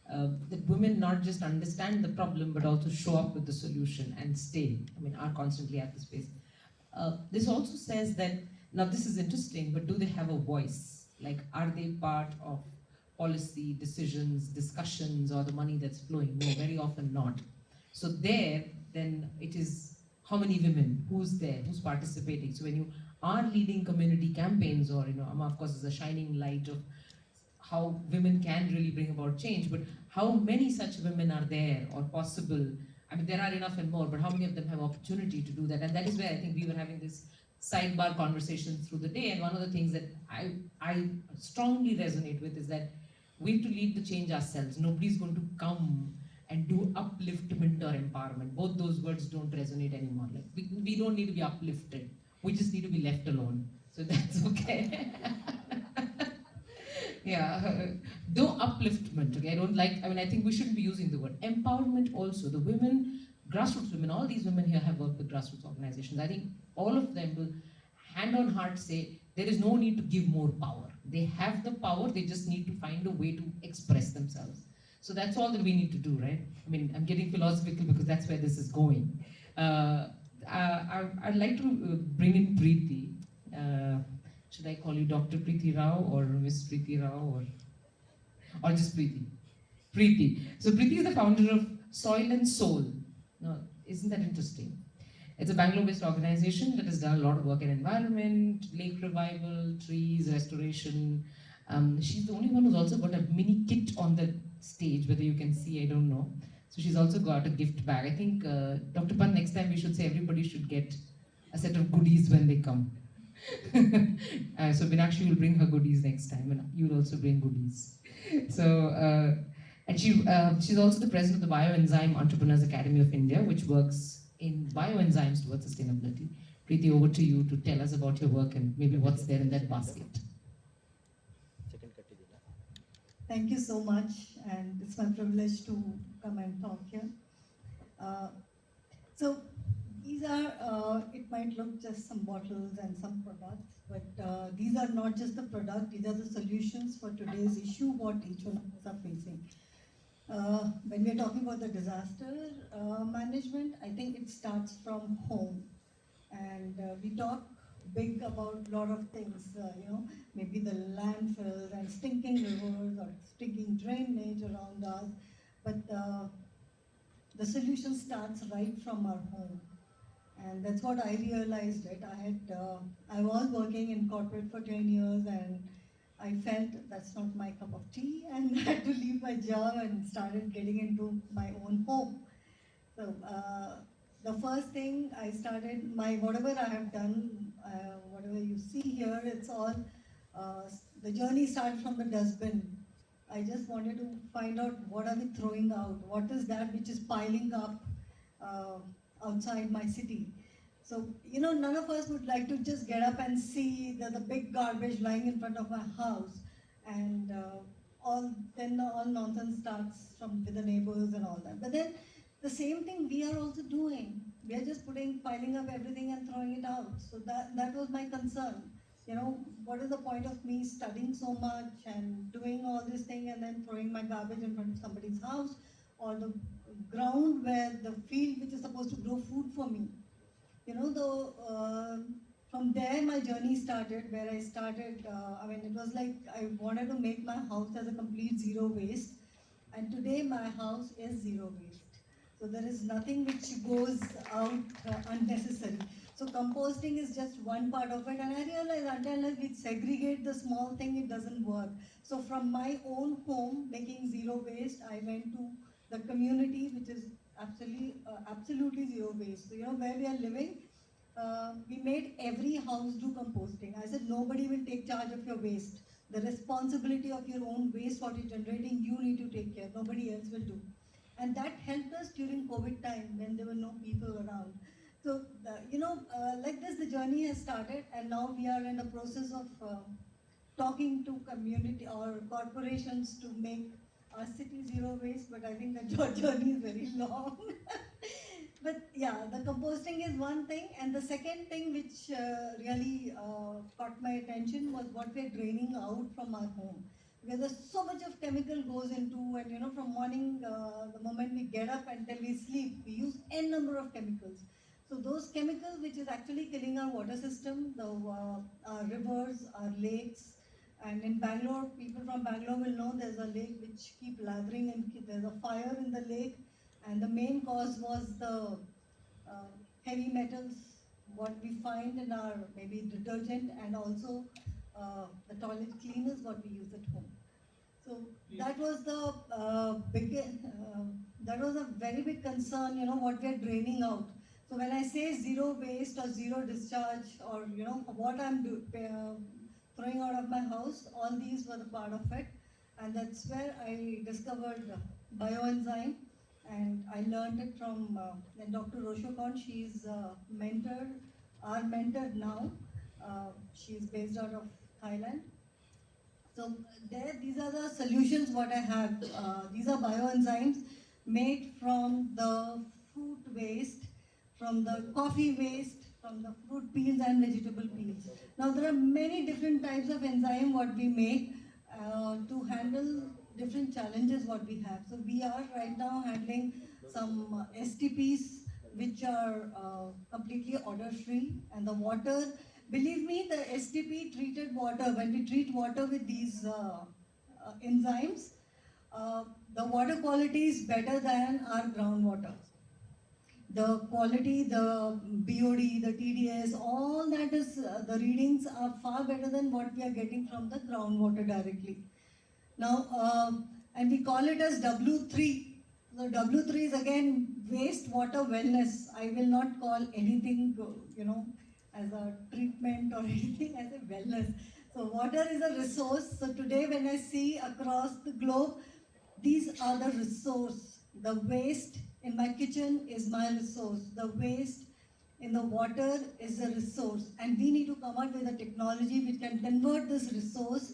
that women not just understand the problem but also show up with the solution and stay. I mean, are constantly at the space. This also says that, now this is interesting, but do they have a voice? Like, are they part of policy, decisions, discussions, or the money that's flowing? No, very often not. So there, then it is how many women, who's there, who's participating. So when you are leading community campaigns, or, Amma, of course, is a shining light of how women can really bring about change, but how many such women are there or possible? I mean, there are enough and more, but how many of them have opportunity to do that? And that is where I think we were having this sidebar conversation through the day. And one of the things that I strongly resonate with is that we have to lead the change ourselves. Nobody's going to come and do upliftment or empowerment. Both those words don't resonate anymore. Like, we don't need to be uplifted. We just need to be left alone. So that's okay. Yeah, though upliftment, okay, I think we shouldn't be using the word empowerment also. The women, grassroots women, all these women here have worked with grassroots organizations. I think all of them will hand on heart say there is no need to give more power. They have the power, they just need to find a way to express themselves. So that's all that we need to do, right? I mean, I'm getting philosophical because that's where this is going. I'd like to bring in Preeti. Should I call you Dr. Preeti Rao or Miss Preeti Rao or just Preeti? Preeti. So Preeti is the founder of Soil and Soul. Now, isn't that interesting? It's a Bangalore-based organization that has done a lot of work in environment, lake revival, trees, restoration. She's the only one who's also got a mini kit on the stage, whether you can see, I don't know. So she's also got a gift bag. I think, Dr. Pant, next time we should say everybody should get a set of goodies when they come. So Meenakshi will bring her goodies next time, and you will also bring goodies. So, and she's also the president of the Bioenzyme Entrepreneurs Academy of India, which works in bioenzymes towards sustainability. Preeti, over to you to tell us about your work and maybe what's there in that basket. Thank you so much, and it's my privilege to come and talk here. So these are, it might look just some bottles and some products, but these are not just the product, these are the solutions for today's issue, what each one of us are facing. When we're talking about the disaster management, I think it starts from home. And we talk big about a lot of things, maybe the landfills and stinking rivers or stinking drainage around us, but the solution starts right from our home. And that's what I realized. I was working in corporate for 10 years, and I felt that's not my cup of tea, and had to leave my job and started getting into my own home. So the first thing I started, whatever I have done, whatever you see here, it's all, the journey started from the dustbin. I just wanted to find out what are we throwing out, what is that which is piling up outside my city. So, none of us would like to just get up and see the big garbage lying in front of my house, and all nonsense starts from with the neighbors and all that. But then the same thing we are also doing. We are just piling up everything and throwing it out. So that was my concern. What is the point of me studying so much and doing all this thing and then throwing my garbage in front of somebody's house, or the ground where the field which is supposed to grow food for me. From there my journey started, where I started, it was like I wanted to make my house as a complete zero waste, and today my house is zero waste. So there is nothing which goes out unnecessary. So composting is just one part of it, and I realize until we segregate the small thing, it doesn't work. So from my own home, making zero waste, I went to the community, which is absolutely zero waste. So where we are living, we made every house do composting. I said nobody will take charge of your waste. The responsibility of your own waste, what you're generating, you need to take care. Nobody else will do. And that helped us during COVID time when there were no people around. So, like this, the journey has started, and now we are in the process of talking to community or corporations to make our city zero waste, but I think the journey is very long. But yeah, the composting is one thing, and the second thing which really caught my attention was what we're draining out from our home. because there's so much of chemical goes into, and from morning, the moment we get up until we sleep, we use n number of chemicals. So those chemicals, which is actually killing our water system, our rivers, our lakes, and in Bangalore, people from Bangalore will know there's a lake which keep lathering and there's a fire in the lake, and the main cause was the heavy metals, what we find in our maybe detergent, and also the toilet cleaners what we use at home. So that was the that was a very big concern, what we are draining out. So when I say zero waste or zero discharge, or what I'm throwing out of my house, all these were the part of it, and that's where I discovered bioenzyme, and I learned it from then Dr. Roshokon. She's our mentor now. She's based out of Thailand. So these are the solutions what I have. These are bioenzymes made from the fruit waste, from the coffee waste, from the fruit peels and vegetable peels. Now there are many different types of enzyme what we make to handle different challenges what we have. So we are right now handling some STPs which are completely odor free, and the water. Believe me, the STP treated water, when we treat water with these enzymes, the water quality is better than our groundwater. The quality, the BOD, the TDS, all that is, the readings are far better than what we are getting from the groundwater directly. Now, and we call it as W3. So W3 is again wastewater wellness. I will not call anything, as a treatment or anything, as a wellness. So water is a resource. So today when I see across the globe, these are the resource. The waste in my kitchen is my resource. The waste in the water is a resource. And we need to come up with a technology which can convert this resource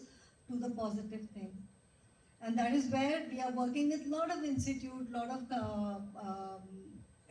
to the positive thing. And that is where we are working with a lot of institute, lot of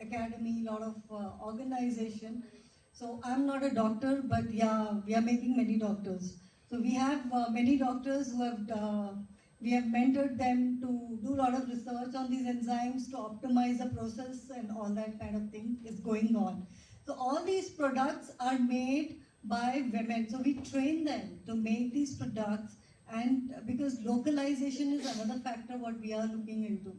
academy, lot of organization. So I'm not a doctor, but yeah, we are making many doctors. So we have many doctors who have, we have mentored them to do a lot of research on these enzymes to optimize the process, and all that kind of thing is going on. So all these products are made by women. So we train them to make these products, and because localization is another factor what we are looking into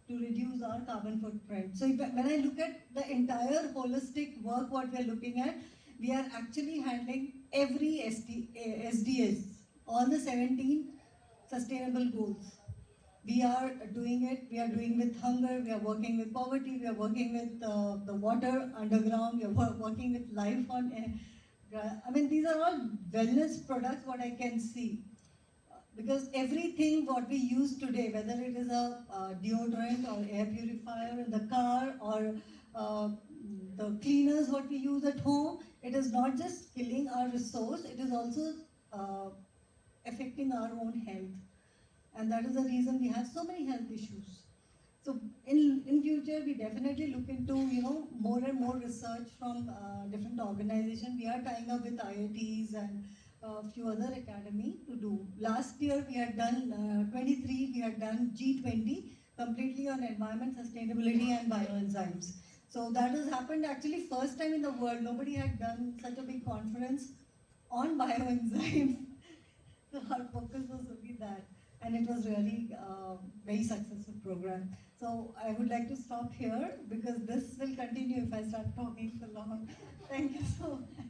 to reduce our carbon footprint. So when I look at the entire holistic work what we are looking at, we are actually handling every SDGs, all the 17 sustainable goals. We are doing it. We are doing with hunger. We are working with poverty. We are working with the water underground. We are working with life on air. I mean, these are all wellness products, what I can see. Because everything what we use today, whether it is a deodorant or air purifier in the car, or the cleaners what we use at home, it is not just killing our resource, it is also affecting our own health. And that is the reason we have so many health issues. So in future, we definitely look into more and more research from different organizations. We are tying up with IITs and a few other academy to do. Last year we had done 23. We had done G20 completely on environment, sustainability, and bioenzymes. So that has happened actually first time in the world. Nobody had done such a big conference on bioenzymes. So our focus was only that, and it was really a very successful program. So I would like to stop here because this will continue if I start talking so long. Thank you so much.